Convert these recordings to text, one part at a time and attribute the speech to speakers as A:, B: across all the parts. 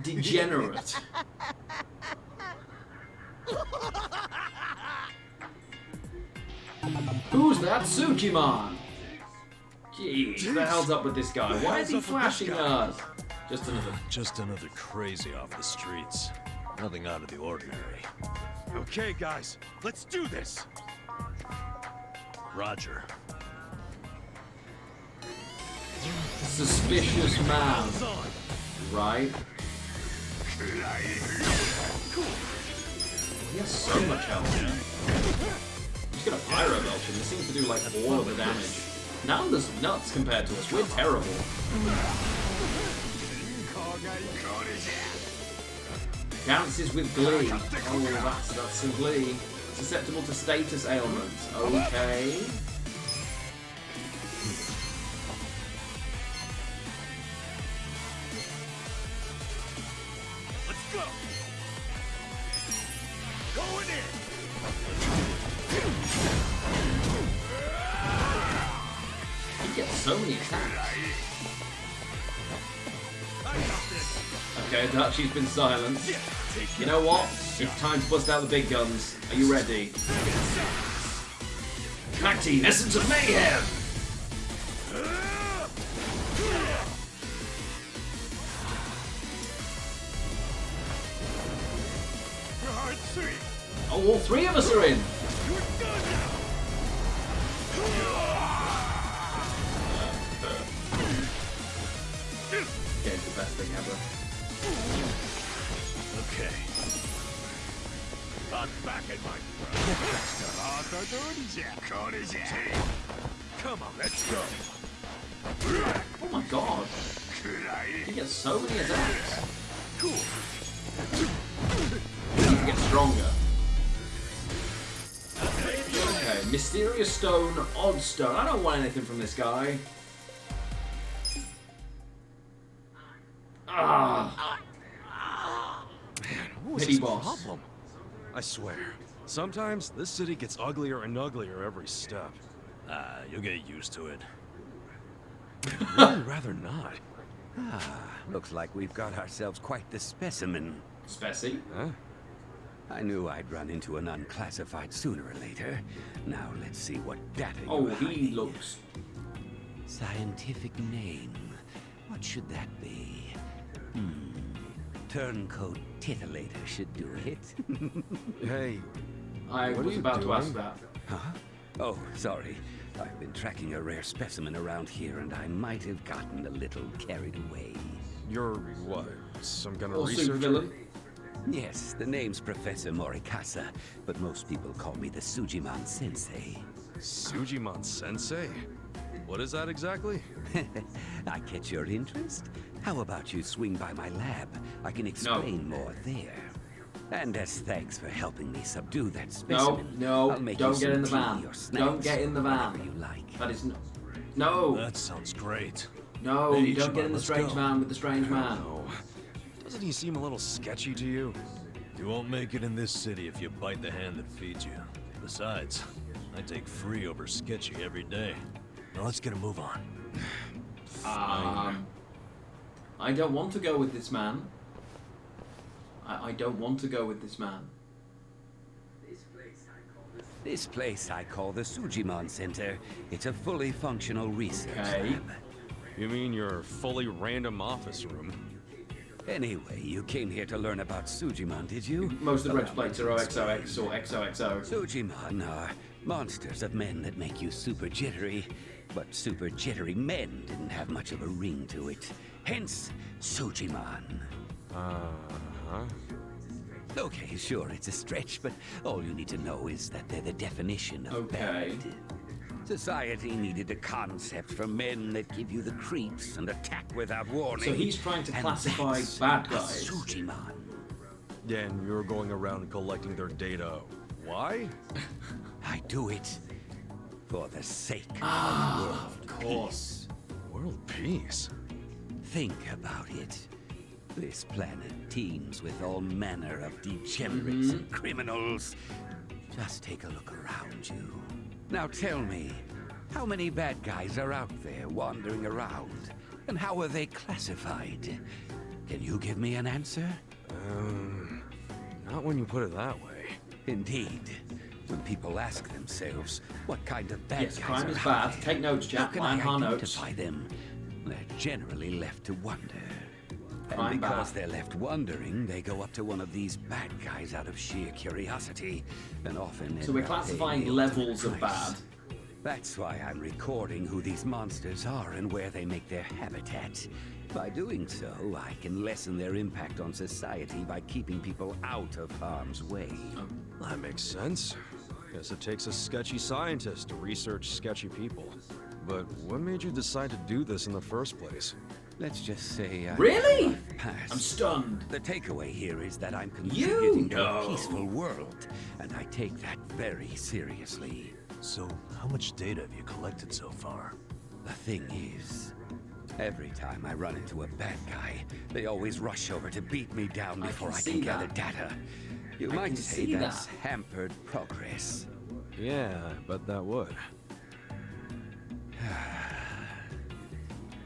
A: Degenerate. Who's that Tsuchiman? Jeez, what the hell's up with this guy? Why is he flashing us?
B: Just another crazy off the streets. Nothing out of the ordinary.
C: Okay, guys, let's do this.
B: Roger.
A: Suspicious man. Right? He has so much health. He's got a pyro belt and he seems to do like all of the damage. Nanda's nuts compared to us. We're terrible. Dances with glee. Oh, that's some glee. Susceptible to status ailments. Okay.
C: Let's go. Going in.
A: He gets so many attacks. Okay, Adachi's been silenced. You know what? It's time to bust out the big guns. Are you ready? Tag team, essence of mayhem! Oh, all three of us are in! Game's the best thing ever.
B: Okay.
C: I'm back in my Come on, let's go.
A: Oh my god. He gets so many attacks.
C: Cool.
A: He needs to get stronger. Okay, Mysterious Stone, Odd Stone. I don't want anything from this guy. Ah.
B: Man, what's
A: Pity
B: his
A: boss.
B: problem? I swear, sometimes this city gets uglier and uglier every step. You'll get used to it. Really rather not.
D: Looks like we've got ourselves quite the specimen.
A: Spessy.
B: Huh?
D: I knew I'd run into an unclassified sooner or later. Now let's see what data
A: Oh,
D: you're
A: he
D: hiding.
A: looks...
D: Scientific name. What should that be? Turncoat titillator should do it.
B: Hey,
A: I
B: What are
A: was
B: you
A: about to
B: doing?
A: ask that.
D: Huh? Oh, sorry. I've been tracking a rare specimen around here, and I might have gotten a little carried away.
B: you're what? Some kind of
A: Or super
B: researcher?
A: villain.
D: Yes, the name's Professor Morikasa, but most people call me the Sujiman Sensei.
B: Sujiman Sensei? What is that exactly?
D: I catch your interest? How about you swing by my lab? I can explain more there. And as thanks for helping me subdue that specimen,
A: No,
D: I'll make
A: don't
D: you
A: get in the
D: some
A: van.
D: tea or snacks,
A: Don't get in the van.
D: whatever you like.
A: That is no. No,
B: That sounds great.
A: no,
B: Hey,
A: you don't
B: Iciban,
A: get in the
B: let's
A: strange
B: go.
A: man with the strange man.
B: No. Doesn't he seem a little sketchy to you?
E: You won't make it in this city if you bite the hand that feeds you. Besides, I take free over sketchy every day. Now let's get a move on.
A: I don't want to go with this man. I don't want to go with this man.
D: This place I call the Sujiman Center. It's a fully functional research
A: Okay.
D: lab.
B: You mean your fully random office room?
D: Anyway, you came here to learn about Sujiman, did you?
A: Most of the red
D: Allow me
A: plates
D: to
A: are
D: explain.
A: OXOX or XOXO.
D: Sujiman are monsters of men that make you super jittery, but super jittery men didn't have much of a ring to it. Hence, Sujiman.
B: Uh-huh.
D: Okay, sure, it's a stretch, but all you need to know is that they're the definition of
A: Okay.
D: bad. Society needed a concept for men that give you the creeps and attack without warning.
A: So he's trying to
D: And
A: classify
D: that's
A: bad
D: a
A: guys.
D: Sujiman.
B: Yeah, and you're going around collecting their data. Why?
D: I do it for the sake
A: Of course.
B: World peace.
D: Think about it. This planet teems with all manner of degenerates and criminals. Just take a look around you. Now tell me, how many bad guys are out there wandering around? And how are they classified? Can you give me an answer?
B: Not when you put it that way.
D: Indeed. When people ask themselves what kind of bad
A: Yes,
D: guys
A: crime
D: are
A: is
D: out
A: bad.
D: there,
A: Take notes,
D: how
A: Jack.
D: can I
A: Lionhart notes.
D: identify them? They're generally left to wonder.
A: Crime
D: And because
A: bad.
D: they're left wondering, they go up to one of these bad guys out of sheer curiosity, and often
A: So
D: end
A: we're
D: up
A: classifying
D: paying the
A: levels of
D: price.
A: bad.
D: That's why I'm recording who these monsters are and where they make their habitat. By doing so, I can lessen their impact on society by keeping people out of harm's way.
B: That makes sense. Guess it takes a sketchy scientist to research sketchy people. But what made you decide to do this in the first place?
D: Let's just say
A: Really?
D: pass.
A: I'm stunned.
D: The takeaway here is that I'm contributing to
A: know.
D: a peaceful world, and I take that very seriously.
E: So, how much data have you collected so far?
D: The thing is, every time I run into a bad guy, they always rush over to beat me down before I
A: see
D: can gather
A: that.
D: data. You
A: I
D: might
A: can
D: say
A: see
D: that's
A: that.
D: hampered progress.
B: Yeah, I bet that would.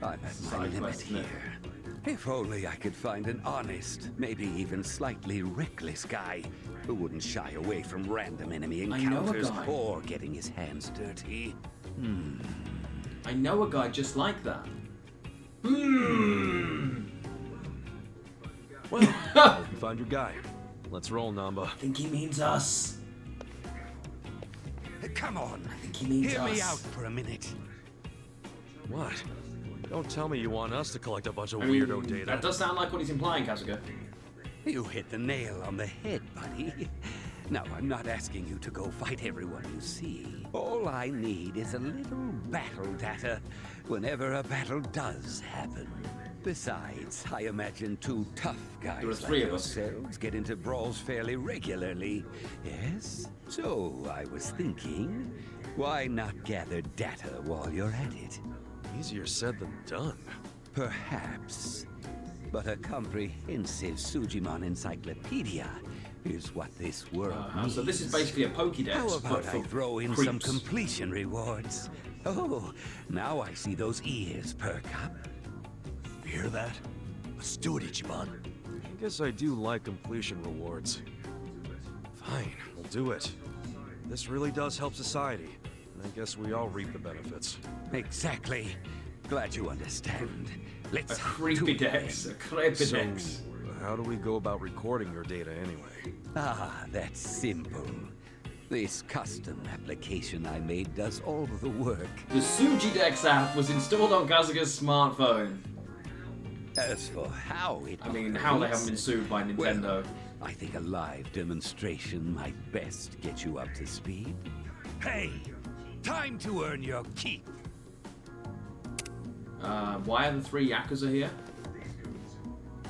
D: I'm at my
A: Side
D: limit
A: quest, isn't it?
D: here. If only I could find an honest, maybe even slightly reckless guy who wouldn't shy away from random enemy
A: I know a
D: encounters
A: guy.
D: or getting his hands dirty.
A: I know a guy just like that.
B: Well, hope you found your guy. Let's roll, Namba.
A: I think he means us.
D: Come on,
A: I think he means
D: hear
A: us.
D: me out for a minute.
B: What? Don't tell me you want us to collect a bunch of
A: I mean,
B: weirdo data.
A: that does sound like what he's implying, Kasuga.
D: You hit the nail on the head, buddy. Now, I'm not asking you to go fight everyone you see. All I need is a little battle data whenever a battle does happen. Besides, I imagine two tough guys
A: There are
D: like
A: three of us.
D: yourselves get into brawls fairly regularly. Yes? So, I was thinking, why not gather data while you're at it?
B: Easier said than done.
D: Perhaps. But a comprehensive Sujimon encyclopedia is what this world needs.
A: So this is basically a Pokédex,
D: How
A: but
D: about
A: for
D: I throw in some
A: creeps.
D: completion rewards? Oh, now I see those ears perk up.
E: You hear that? Let's do it, Ichiban.
B: I guess I do like completion rewards. Fine, we'll do it. This really does help society, and I guess we all reap the benefits.
D: Exactly. Glad you understand.
A: A
D: Let's
A: creepy
D: do it
A: dex. A
D: then.
A: creepy
B: So,
A: dex.
B: how do we go about recording your data anyway?
D: Ah, that's simple. This custom application I made does all of the work.
A: The Sujidex app was installed on Kasuga's smartphone.
D: As for how it
A: I mean, how they
D: operates,
A: haven't been sued by Nintendo.
D: well, I think a live demonstration might best get you up to speed. Hey, time to earn your keep.
A: Why are the three Yakuza here?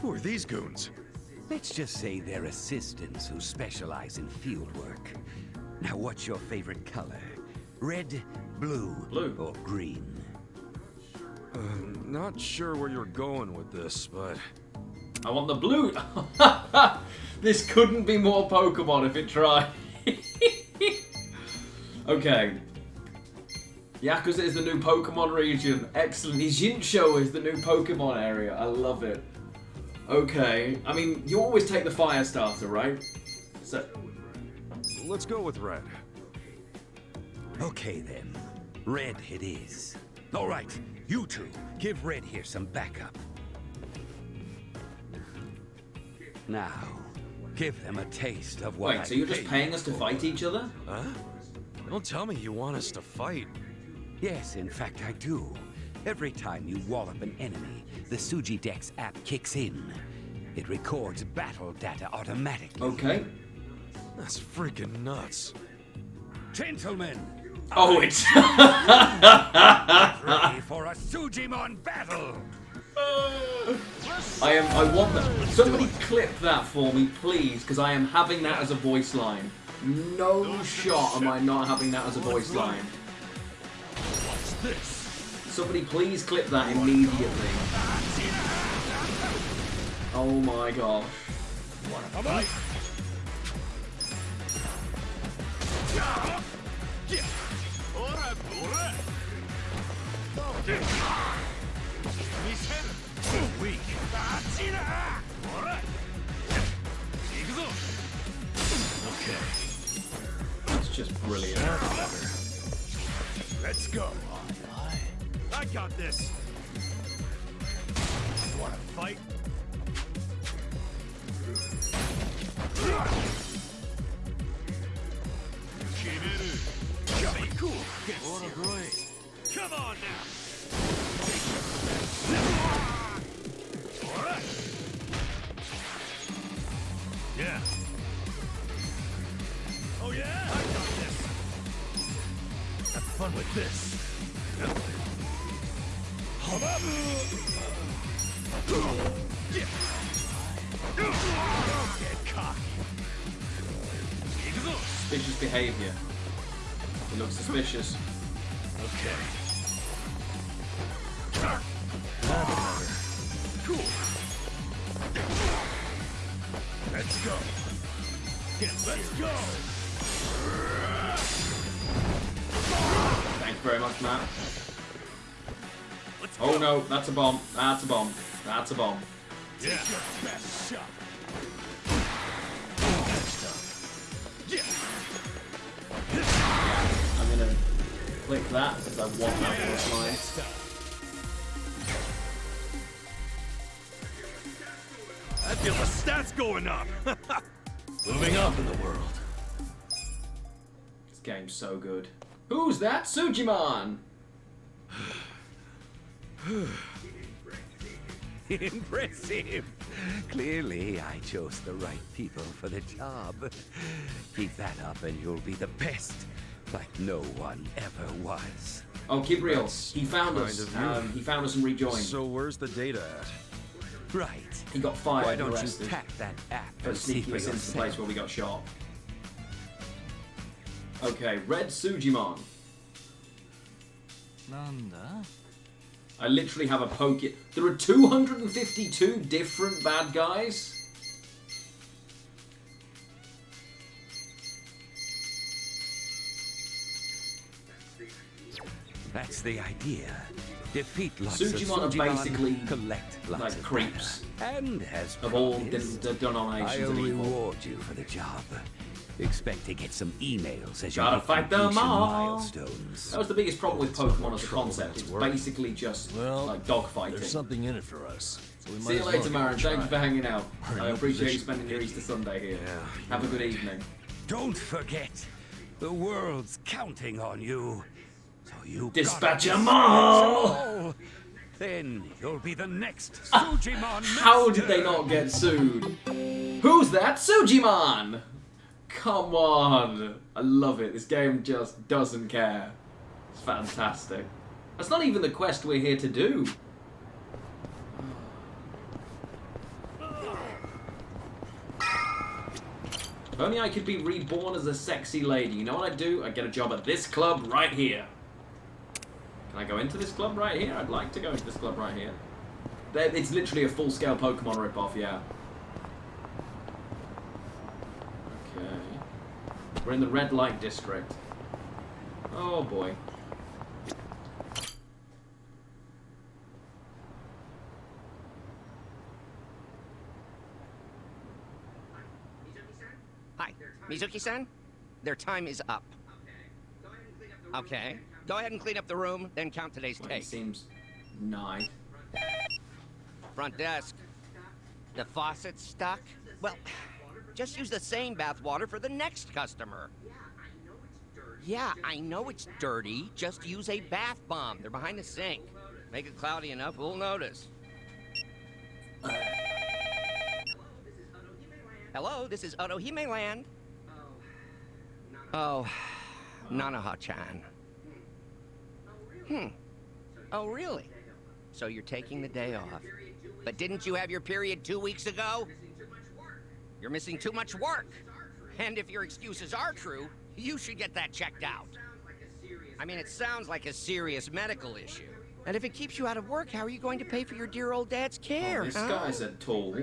B: Who are these goons?
D: Let's just say they're assistants who specialize in field work. Now, what's your favorite color? Red, blue,
A: Blue.
D: or green?
B: Not sure where you're going with this, but
A: I want the blue. This couldn't be more Pokemon if it tried. Okay. Yakuza is the new Pokemon region. Excellent. Ijinsho is the new Pokemon area. I love it. Okay. I mean, you always take the fire starter, right? So,
B: let's go with red.
D: Okay then, Red it is. All right, you two, give Red here some backup. Now, give them a taste of what I
A: wait, so you're just
D: paid
A: paying us to
D: for.
A: fight each other?
B: Huh? Don't tell me you want us to fight.
D: Yes, in fact I do. Every time you wallop an enemy, the Sujidex app kicks in. It records battle data automatically.
A: Okay.
B: That's freaking nuts.
D: Gentlemen,
A: Oh, it's...
D: ready for a Sujimon battle!
A: I want that. Somebody clip that for me, please, because I am having that as a voice line. No shot am I not having that as a voice line.
E: What's this?
A: Somebody please clip that immediately. Oh my gosh.
E: Wanna fight? Okay.
A: It's just brilliant.
C: Let's go.
B: I got this.
C: Wanna fight?
B: Cool. Come on now.
E: Yeah.
B: Oh yeah? I got this.
E: Have fun with this.
B: Hold up. Get cocky.
A: Suspicious behavior. He looks suspicious.
E: Okay.
B: Cool.
C: Let's go.
B: Let's go.
A: Thank you very much, Matt.
B: Let's
A: Oh
B: go.
A: no, that's a bomb. That's a bomb. That's a bomb.
B: Yeah.
C: Your best shot.
A: I'm gonna click that because I want that voice line.
B: I feel the stats going up.
E: Moving up in the world.
A: This game's so good. Who's that? Sujimon!
D: Impressive. Clearly, I chose the right people for the job. Keep that up and you'll be the best, like no one ever was.
A: Oh, keep real.
B: That's
A: He found
B: kind
A: us.
B: of you.
A: He found us and rejoined.
B: So where's the data at?
D: Right.
A: He got fired
D: Why
A: and
D: don't
A: arrested
D: you tap that app
A: for
D: and see
A: sneaking
D: for
A: us into the
D: yourself?
A: place where we got shot. Okay, Red Sujimon.
E: Nanda?
A: I literally have a poke. There are 252 different bad guys.
D: That's the idea. Defeat lots
A: Sujimon
D: of
A: are basically
D: collect lots
A: like
D: of
A: creeps.
D: data. And as
A: Of all
D: promised,
A: denominations
D: I'll
A: of evil.
D: reward you for the job. Expect to get some emails as you
A: Gotta
D: hit
A: fight them
D: completion
A: all.
D: milestones.
A: That was the biggest problem with Pokemon as a
E: trouble
A: concept.
E: that's
A: It's
E: working.
A: basically just
E: Well,
A: like
E: there's
A: dogfighting.
E: something in it for us. So we might
A: See you
E: as well
A: later,
E: give it a
A: Marin. Thank you
E: try.
A: for hanging out.
E: We're in
A: I
E: no
A: appreciate you
E: position
A: spending your Easter Sunday here.
B: Yeah,
A: Have a good evening.
D: Don't forget, the world's counting on you. So you
A: Dispatch
D: gotta
A: 'em
D: dispatch 'em
A: all.
D: all. Then you'll be the next Sujimon
A: How did they
D: master.
A: not get sued? Who's that? Sujimon! Come on! I love it. This game just doesn't care. It's fantastic. That's not even the quest we're here to do. If only I could be reborn as a sexy lady. You know what I'd do? I'd get a job at this club right here. Can I go into this club right here? I'd like to go into this club right here. It's literally a full-scale Pokemon ripoff, yeah. Okay. We're in the red light district. Oh boy.
F: Hi, Mizuki-san? Their time is up. Okay. Go ahead and clean up the room, then count today's
A: Well, it
F: take.
A: seems nigh.
F: Front desk. The faucet's stuck? Well, just use the same bath water for the next customer. Yeah, I know it's dirty. Just use a bath bomb. They're behind the sink. Make it cloudy enough, we'll notice. Hello, this is Otohime Land. Oh, Nanaha-chan. Oh, really? So you're taking the day off. But didn't you have your period 2 weeks ago? You're missing too much work. And if your excuses are true, you should get that checked out. I mean, it sounds like a serious medical issue. And if it keeps you out of work, how are you going to pay for your dear old dad's care?
A: Oh, this
F: huh?
A: guy's a tool.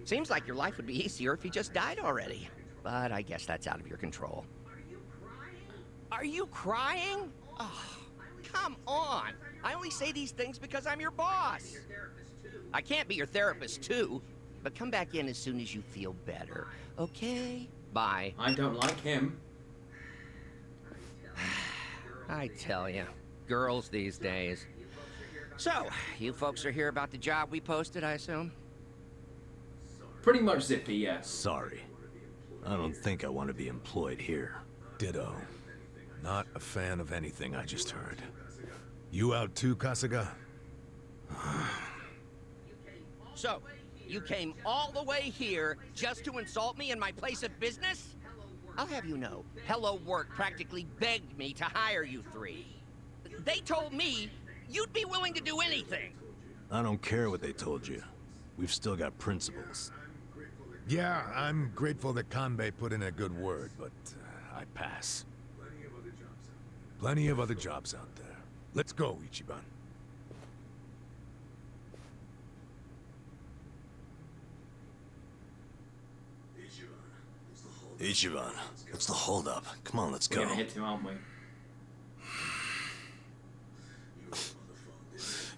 F: Seems like your life would be easier if he just died already. But I guess that's out of your control. Are you crying? Oh, come on. I only say these things because I'm your boss. I can't be your therapist, too. but come back in as soon as you feel better. Okay? Bye.
A: I don't like him.
F: I tell you, girls these days. So, you folks are here about the job we posted, I assume?
A: Pretty much zippy, yes.
E: Sorry. I don't think I want to be employed here.
C: Ditto. Not a fan of anything I just heard. You out too, Kasuga?
F: So, you came all the way here just to insult me in my place of business? I'll have you know, Hello Work practically begged me to hire you three. They told me you'd be willing to do anything.
E: I don't care what they told you. We've still got principles.
C: Yeah, I'm grateful that Kanbei put in a good word, but I pass. Plenty of other jobs out there. Let's go, Ichiban.
E: Ichiban, what's the holdup? Come on, let's
A: We're
E: go.
A: gonna hit him, aren't we?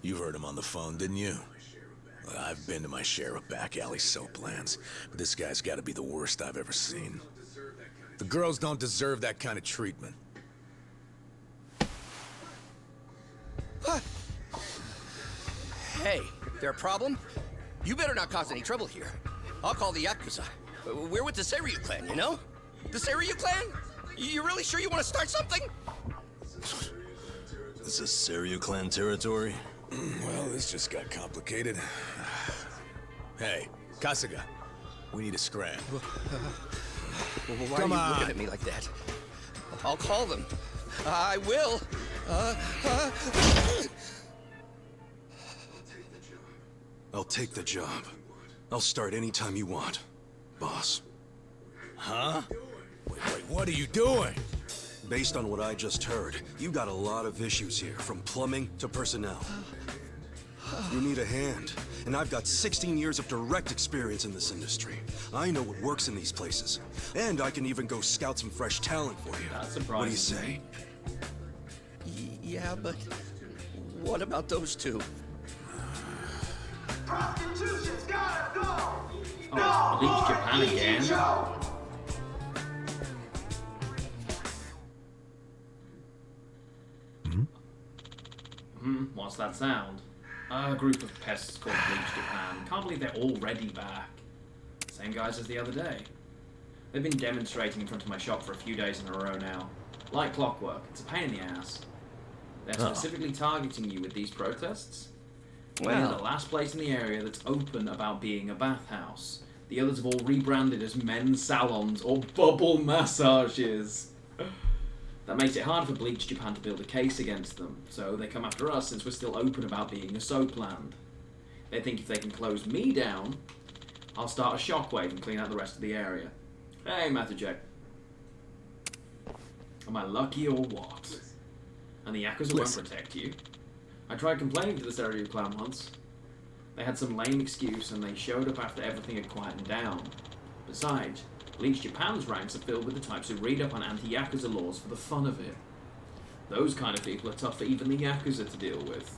G: You heard him on the phone, didn't you? Well, I've been to my share of back alley soap lands, but this guy's got to be the worst I've ever seen. The girls don't deserve that kind of treatment.
F: Hey, there a problem? You better not cause any trouble here. I'll call the Yakuza. We're with the Seiryu clan, you know? The Seiryu clan? You really sure you want to start something?
E: This is Seiryu clan territory?
G: Well, this just got complicated. Hey, Kasuga, we need a scram.
F: Why
G: Come
F: are you
G: on.
F: looking at me like that? I'll call them. I will.
G: I'll take the job. I'll start anytime you want, boss. Huh? Wait, what are you doing?
H: Based on what I just heard, you got a lot of issues here, from plumbing to personnel. You need a hand, and I've got 16 years of direct experience in this industry. I know what works in these places, and I can even go scout some fresh talent for you.
A: That's
H: What do you
A: surprising.
H: say?
F: Yeah, but what about those two?
I: Prostitution's gotta go!
A: Oh, Bleach Japan again. What's that sound? A group of pests called Bleach Japan. Can't believe they're already back. Same guys as the other day. They've been demonstrating in front of my shop for a few days in a row now. Like clockwork, it's a pain in the ass. They're specifically targeting you with these protests. We're the last place in the area that's open about being a bathhouse. The others have all rebranded as men's salons or bubble massages. That makes it hard for Bleach Japan to build a case against them, so they come after us since we're still open about being a soap land. They think if they can close me down, I'll start a shockwave and clean out the rest of the area. Hey, Matujek. Am I lucky or what? And the Yakuza won't protect you. I tried complaining to the Seiryu clan once. They had some lame excuse and they showed up after everything had quietened down. Besides, Bleach Japan's ranks are filled with the types who read up on anti-Yakuza laws for the fun of it. Those kind of people are tough for even the Yakuza to deal with.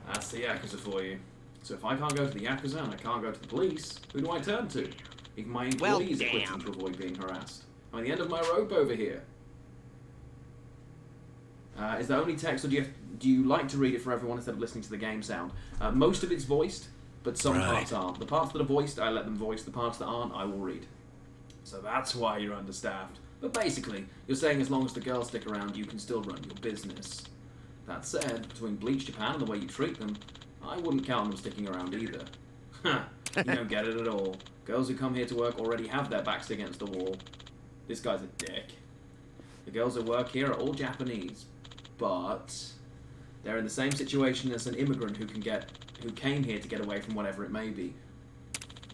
A: That's the Yakuza for you. So if I can't go to the Yakuza and I can't go to the police, who do I turn to? Even my employees are quitting to avoid being harassed. I'm at the end of my rope over here. Is there only text, or do you like to read it for everyone instead of listening to the game sound? Most of it's voiced, but some parts aren't. The parts that are voiced, I let them voice. The parts that aren't, I will read. So that's why you're understaffed. But basically, you're saying as long as the girls stick around, you can still run your business. That said, between Bleach Japan and the way you treat them, I wouldn't count on them sticking around either. Ha! You don't get it at all. Girls who come here to work already have their backs against the wall. This guy's a dick. The girls who work here are all Japanese, but they're in the same situation as an immigrant who came here to get away from whatever it may be.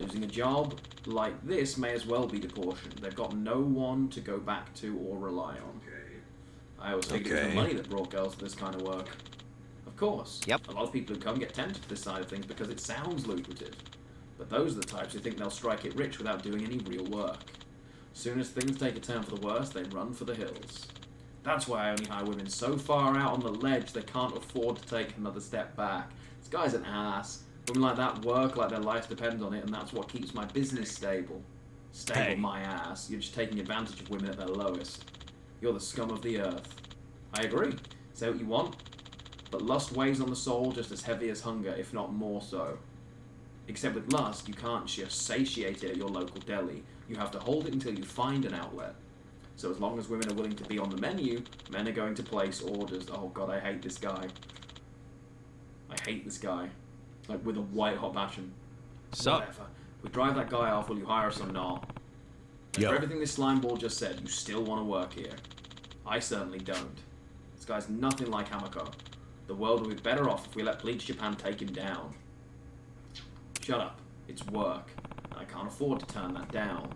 A: Losing a job like this may as well be deportation. They've got no one to go back to or rely on. I always figured it was the money that brought girls to this kind of work. Of course.
F: Yep.
A: A lot of people who come get tempted to this side of things because it sounds lucrative. But those are the types who think they'll strike it rich without doing any real work. As soon as things take a turn for the worse, they run for the hills. That's why I only hire women so far out on the ledge they can't afford to take another step back. This guy's an ass. Women like that work like their life depends on it, and that's what keeps my business stable. Stable,
E: Hey.
A: my ass. You're just taking advantage of women at their lowest. You're the scum of the earth. I agree. Say what you want, but lust weighs on the soul just as heavy as hunger, if not more so. Except with lust, you can't just satiate it at your local deli. You have to hold it until you find an outlet. So as long as women are willing to be on the menu, men are going to place orders. Oh god, I hate this guy. I hate this guy. Like, with a white-hot passion.
E: Sup?
A: Whatever. We drive that guy off, will you hire us or not?
C: Yo.
A: For everything this slimeball just said, you still want to work here. I certainly don't. This guy's nothing like Hamako. The world would be better off if we let Bleach Japan take him down. Shut up. It's work. And I can't afford to turn that down.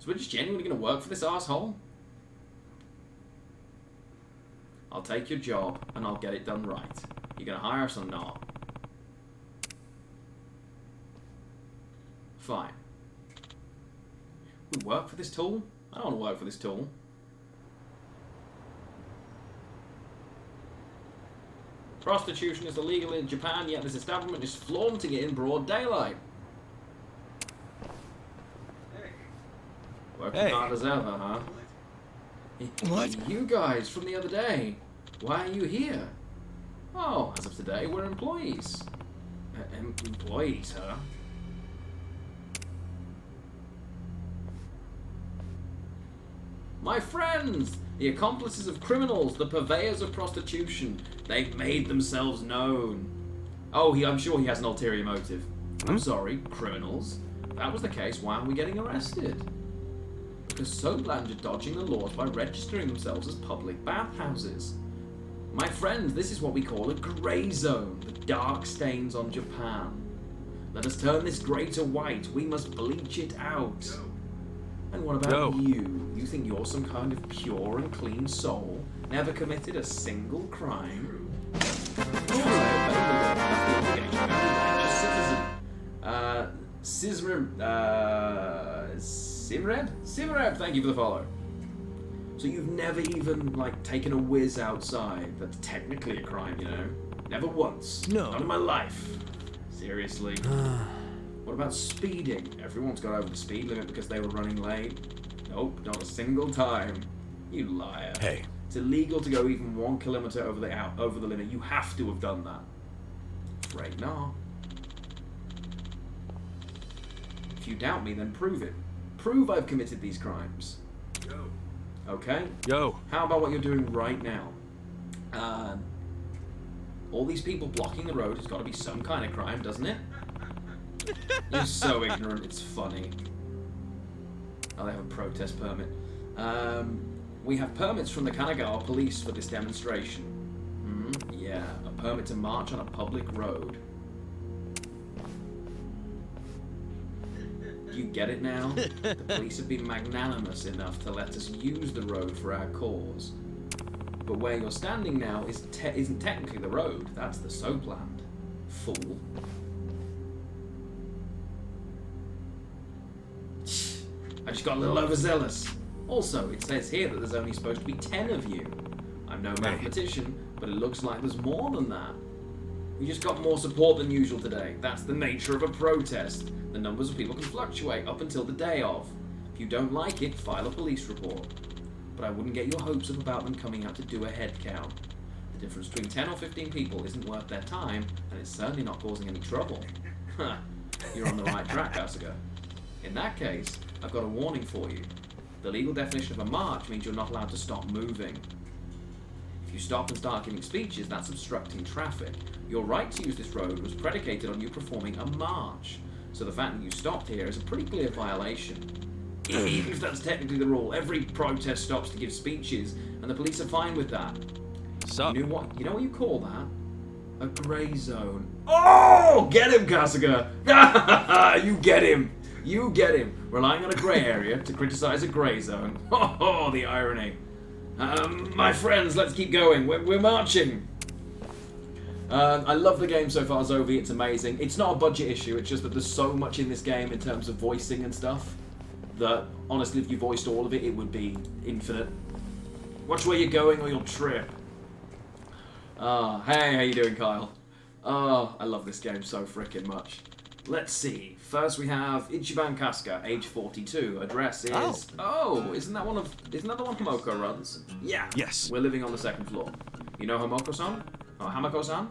A: So we're just genuinely going to work for this asshole? I'll take your job, and I'll get it done right. You going to hire us or not? Fine. We work for this tool? I don't want to work for this tool. Prostitution is illegal in Japan, yet this establishment is flaunting it in broad daylight. Working
E: Hey.
A: hard as ever, huh?
E: What?
A: You guys from the other day. Why are you here? Oh, as of today, we're employees. Employees, huh? My friends! The accomplices of criminals, the purveyors of prostitution. They've made themselves known. Oh, I'm sure he has an ulterior motive. I'm sorry, criminals. If that was the case, why aren't we getting arrested? Because Soapland are dodging the laws by registering themselves as public bathhouses. My friends, this is what we call a grey zone, the dark stains on Japan. Let us turn this grey to white. We must bleach it out. And what about
E: No.
A: you? You think you're some kind of pure and clean soul? Never committed a single crime? Simreb, thank you for the follow. So you've never even, like, taken a whiz outside? That's technically a crime, you know? Never once.
E: No.
A: Not in my life. Seriously. What about speeding? Everyone's got over the speed limit because they were running late. Nope, not a single time. You liar.
C: Hey.
A: It's illegal to go even 1 kilometer over the limit. You have to have done that. Afraid not. If you doubt me, then prove it. Prove I've committed these crimes. Okay?
E: Yo.
A: How about what you're doing right now? All these people blocking the road has got to be some kind of crime, doesn't it? You're so ignorant, it's funny. Oh, they have a protest permit. We have permits from the Kanagawa police for this demonstration. Yeah, a permit to march on a public road. Do you get it now? The police have been magnanimous enough to let us use the road for our cause. But where you're standing now isn't technically the road, that's the soapland. Fool. I just got a little overzealous. Also, it says here that there's only supposed to be 10 of you. I'm no mathematician, but it looks like there's more than that. We just got more support than usual today. That's the nature of a protest. The numbers of people can fluctuate up until the day of. If you don't like it, file a police report. But I wouldn't get your hopes up about them coming out to do a head count. The difference between 10 or 15 people isn't worth their time, and it's certainly not causing any trouble. Ha! You're on the right track, Kasuga. In that case, I've got a warning for you. The legal definition of a march means you're not allowed to stop moving. If you stop and start giving speeches, that's obstructing traffic. Your right to use this road was predicated on you performing a march. So the fact that you stopped here is a pretty clear violation. Even if that's technically the rule, every protest stops to give speeches, and the police are fine with that.
E: Sup?
A: You know what you call that? A grey zone. Oh! Get him, Kasuga! You get him! You get him! Relying on a grey area to criticize a grey zone. Oh, the irony. My friends, let's keep going. We're marching. I love the game so far, Zovi. It's amazing. It's not a budget issue. It's just that there's so much in this game in terms of voicing and stuff that, honestly, if you voiced all of it, it would be infinite. Watch where you're going or you'll trip. Hey, how you doing, Kyle? Oh, I love this game so freaking much. Let's see. First we have Iciban Kasuga, age 42. Address is... Oh, isn't that the one Homoko runs? Yeah.
B: Yes.
A: We're living on the second floor. You know Homoko-san? Or Hamako-san?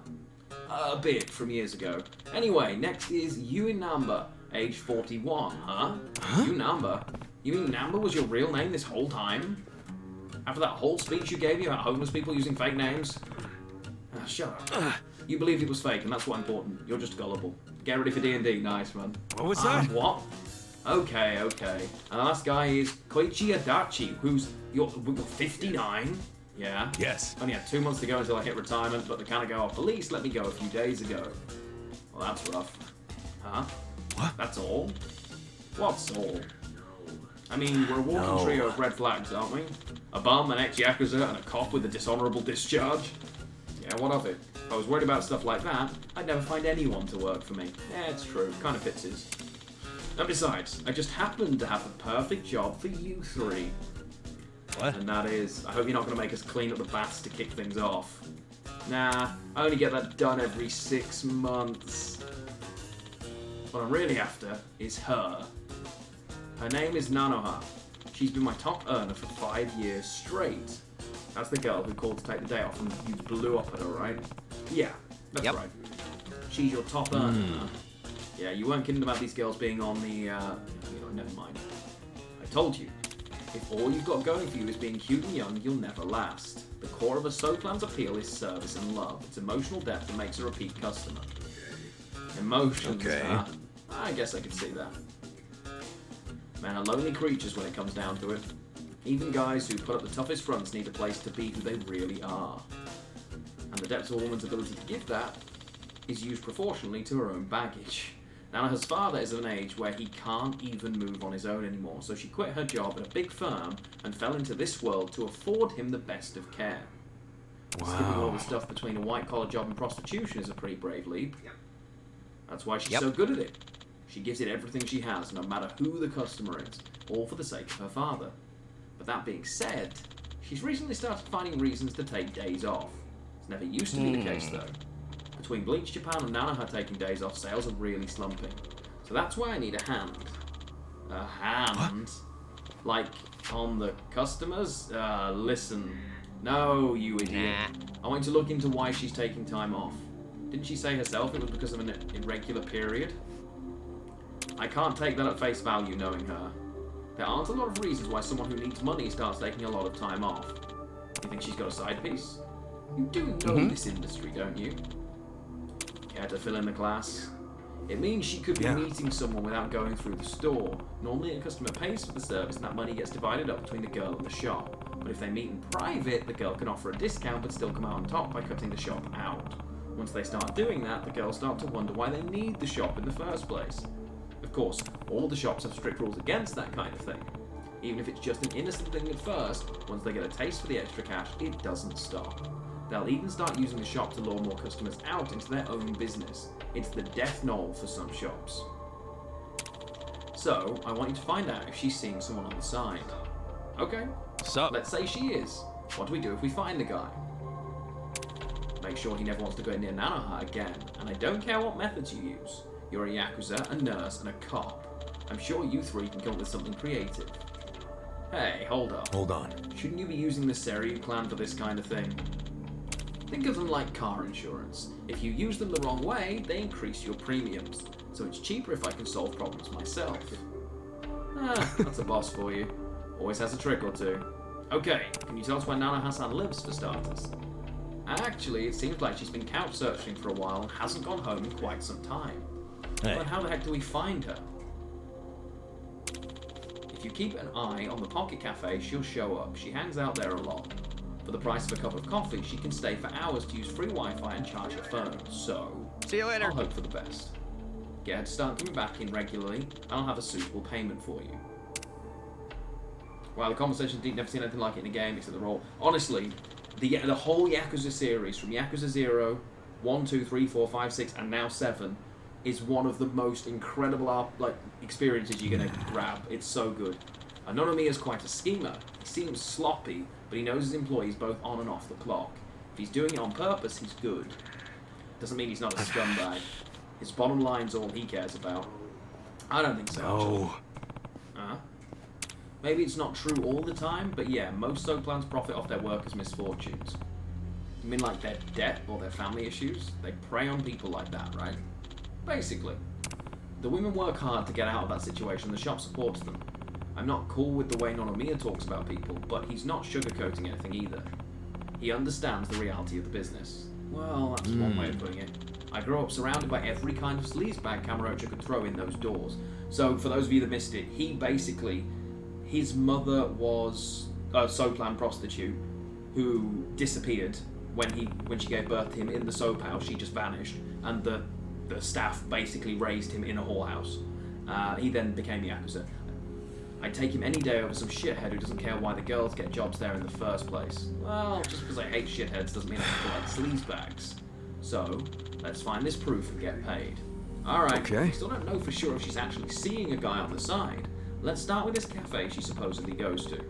A: A bit from years ago. Anyway, next is Yui Namba, age 41. Huh? Yui Namba? You mean Namba was your real name this whole time? After that whole speech you gave me about homeless people using fake names? Shut up. You believed it was fake, and that's what's important. You're just gullible. Get ready for D&D. Nice, man.
B: What was that?
A: What? Okay. And the last guy is Koichi Adachi, you're 59? Yeah.
B: Yes.
A: Only had 2 months to go until I hit retirement, but the Kanagawa police let me go a few days ago. Well, that's rough. Huh?
B: What?
A: That's all? What's all? I mean, we're a walking trio of red flags, aren't we? A bum, an ex-Yakuza, and a cop with a dishonorable discharge? Yeah, what of it? If I was worried about stuff like that, I'd never find anyone to work for me. Yeah, it's true. Kind of fits his. And besides, I just happen to have the perfect job for you three.
B: What?
A: And that is, I hope you're not going to make us clean up the baths to kick things off. Nah, I only get that done every 6 months. What I'm really after is her. Her name is Nanoha. She's been my top earner for 5 years straight. That's the girl who called to take the day off and you blew up at her, right? Yeah, that's right. She's your top earner. Huh? Yeah, you weren't kidding about these girls being on the, never mind. I told you. If all you've got going for you is being cute and young, you'll never last. The core of a Soplan's appeal is service and love. It's emotional depth that makes a repeat customer. Emotions, huh? I guess I could see that. Men are lonely creatures when it comes down to it. Even guys who put up the toughest fronts need a place to be who they really are. And the depth of a woman's ability to give that is used proportionally to her own baggage. Nanaha's father is of an age where he can't even move on his own anymore, so she quit her job at a big firm and fell into this world to afford him the best of care. Skipping all the stuff between a white-collar job and prostitution is a pretty brave leap. That's why she's so good at it. She gives it everything she has, no matter who the customer is, all for the sake of her father. But that being said, she's recently started finding reasons to take days off. It's never used to be the case, though. Between Bleach Japan and Nanoha taking days off, sales are really slumping. So that's why I need a hand. A hand? What? Like, on the customers? Listen. No, you idiot. I want you to look into why she's taking time off. Didn't she say herself it was because of an irregular period? I can't take that at face value, knowing her. There aren't a lot of reasons why someone who needs money starts taking a lot of time off. You think she's got a side piece? You do know this industry, don't you? Care to fill in the class? It means she could be meeting someone without going through the store. Normally a customer pays for the service and that money gets divided up between the girl and the shop. But if they meet in private, the girl can offer a discount but still come out on top by cutting the shop out. Once they start doing that, the girls start to wonder why they need the shop in the first place. Of course, all the shops have strict rules against that kind of thing. Even if it's just an innocent thing at first, once they get a taste for the extra cash, it doesn't stop. They'll even start using the shop to lure more customers out into their own business. It's the death knell for some shops. So, I want you to find out if she's seeing someone on the side. Okay, let's say she is. What do we do if we find the guy? Make sure he never wants to go near Nanoha again, and I don't care what methods you use. You're a Yakuza, a nurse, and a cop. I'm sure you three can come up with something creative. Hey, hold up.
C: Hold on.
A: Shouldn't you be using the Seryu clan for this kind of thing? Think of them like car insurance. If you use them the wrong way, they increase your premiums. So it's cheaper if I can solve problems myself. That's a boss for you. Always has a trick or two. Okay, can you tell us where Nanoha-san lives, for starters? Actually, it seems like she's been couch searching for a while and hasn't gone home in quite some time.
E: Hey.
A: But how the heck do we find her? If you keep an eye on the Pocket Cafe, she'll show up. She hangs out there a lot. For the price of a cup of coffee, she can stay for hours to use free Wi-Fi and charge her phone. So,
F: see you later.
A: I'll hope for the best. Get her to start coming back in regularly, and I'll have a suitable payment for you. Wow, the conversation's deep. Never seen anything like it in a game except the role. Honestly, the whole Yakuza series, from Yakuza 0, 1, 2, 3, 4, 5, 6, and now 7, is one of the most incredible experiences you're going to grab. It's so good. Anonomiya's quite a schemer. He seems sloppy, but he knows his employees both on and off the clock. If he's doing it on purpose, he's good. Doesn't mean he's not a scumbag. His bottom line's all he cares about. I don't think so.
H: No.
A: Maybe it's not true all the time, but yeah, most Soplans profit off their workers' misfortunes. You mean like their debt or their family issues? They prey on people like that, right? Basically. The women work hard to get out of that situation, the shop supports them. I'm not cool with the way Nonomiya talks about people, but he's not sugarcoating anything either. He understands the reality of the business. Well, that's one way of putting it. I grew up surrounded by every kind of sleazebag Kamurocho could throw in those doors. So, for those of you that missed it, he basically... His mother was a Soplan prostitute who disappeared when she gave birth to him in the soap house. She just vanished, and the staff basically raised him in a whorehouse. He then became Yakuza. I'd take him any day over some shithead who doesn't care why the girls get jobs there in the first place. Well, just because I hate shitheads doesn't mean I feel like sleazebags. So, let's find this proof and get paid. Alright,
H: Okay.
A: Still don't know for sure if she's actually seeing a guy on the side. Let's start with this cafe she supposedly goes to. Okay.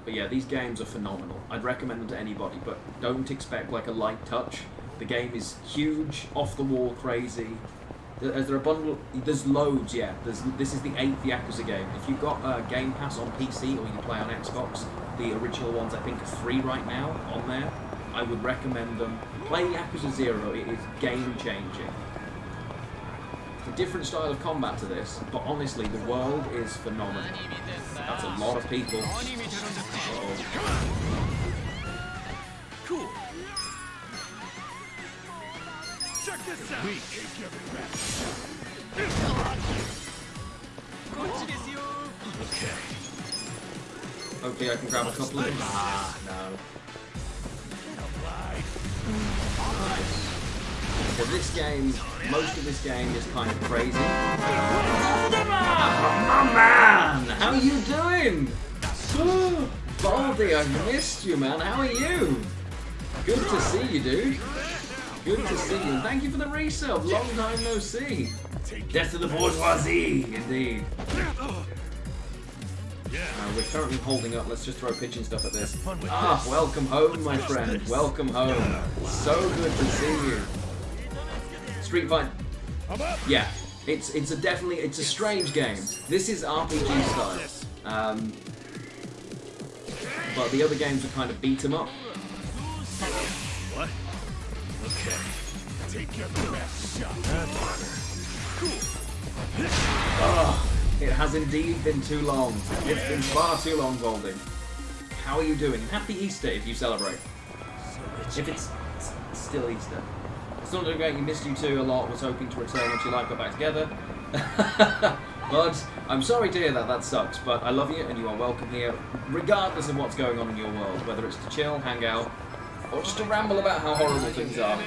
A: But yeah, these games are phenomenal. I'd recommend them to anybody, but don't expect like a light touch. The game is huge, off the wall, crazy. Is there a bundle? There's loads, yeah. This is the 8th Yakuza game. If you've got Game Pass on PC or you can play on Xbox, the original ones I think are free right now on there. I would recommend them. Play Yakuza 0, it is game changing. It's a different style of combat to this, but honestly the world is phenomenal. That's a lot of people.
H: Cool. Check this out.
A: Hopefully I can grab a couple of them. Ah, no. Nice. So this game, most of this game is kind of crazy. My man! How are you doing? Baldy, I've missed you, man. How are you? Good to see you, dude. Good to see you. And thank you for the resub. Long time no see. Death to the bourgeoisie, indeed. We're currently holding up. Let's just throw pigeon stuff at this. Ah, welcome home, my friend. Welcome home. So good to see you. Street Fighter. Yeah, it's a strange game. This is RPG style. But the other games are kind of beat 'em up.
C: What? Okay. Take your best shot.
A: Oh, it has indeed been too long. It's been far too long, Baldy. How are you doing? Happy Easter if you celebrate. If it's still Easter. It's not doing great. You missed you two a lot. Was hoping to return once your life got back together. But I'm sorry to hear that. That sucks. But I love you and you are welcome here, regardless of what's going on in your world. Whether it's to chill, hang out, or just to ramble about how horrible things are.